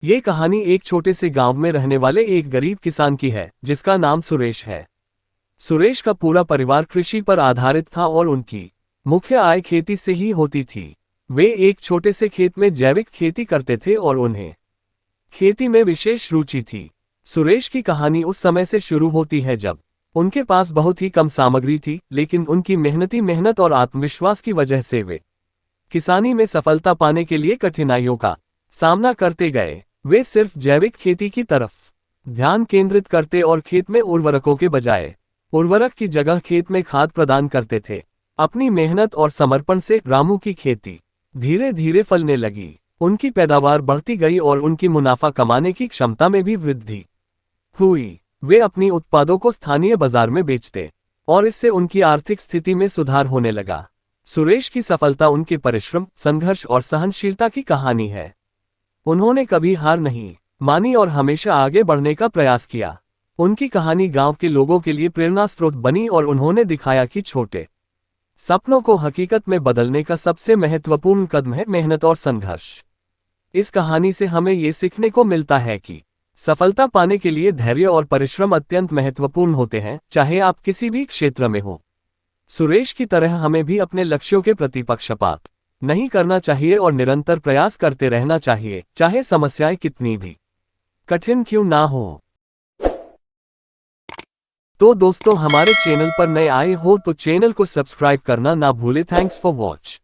ये कहानी एक छोटे से गांव में रहने वाले एक गरीब किसान की है जिसका नाम सुरेश है। सुरेश का पूरा परिवार कृषि पर आधारित था और उनकी मुख्य आय खेती से ही होती थी। वे एक छोटे से खेत में जैविक खेती करते थे और उन्हें खेती में विशेष रुचि थी। सुरेश की कहानी उस समय से शुरू होती है जब उनके पास बहुत ही कम सामग्री थी, लेकिन उनकी मेहनत और आत्मविश्वास की वजह से वे किसानी में सफलता पाने के लिए कठिनाइयों का सामना करते गए। वे सिर्फ जैविक खेती की तरफ ध्यान केंद्रित करते और खेत में उर्वरकों के बजाय उर्वरक की जगह खेत में खाद प्रदान करते थे। अपनी मेहनत और समर्पण से रामू की खेती धीरे धीरे फलने लगी। उनकी पैदावार बढ़ती गई और उनकी मुनाफा कमाने की क्षमता में भी वृद्धि हुई। वे अपनी उत्पादों को स्थानीय बाजार में बेचते और इससे उनकी आर्थिक स्थिति में सुधार होने लगा। सुरेश की सफलता उनके परिश्रम, संघर्ष और सहनशीलता की कहानी है। उन्होंने कभी हार नहीं मानी और हमेशा आगे बढ़ने का प्रयास किया। उनकी कहानी गांव के लोगों के लिए प्रेरणा स्रोत बनी और उन्होंने दिखाया कि छोटे सपनों को हकीकत में बदलने का सबसे महत्वपूर्ण कदम है मेहनत और संघर्ष। इस कहानी से हमें ये सीखने को मिलता है कि सफलता पाने के लिए धैर्य और परिश्रम अत्यंत महत्वपूर्ण होते हैं, चाहे आप किसी भी क्षेत्र में हो। सुरेश की तरह हमें भी अपने लक्ष्यों के प्रति पक्षपात नहीं करना चाहिए और निरंतर प्रयास करते रहना चाहिए, चाहे समस्याएं कितनी भी कठिन क्यों ना हो। तो दोस्तों, हमारे चैनल पर नए आए हो तो चैनल को सब्सक्राइब करना ना भूले। Thanks for watch.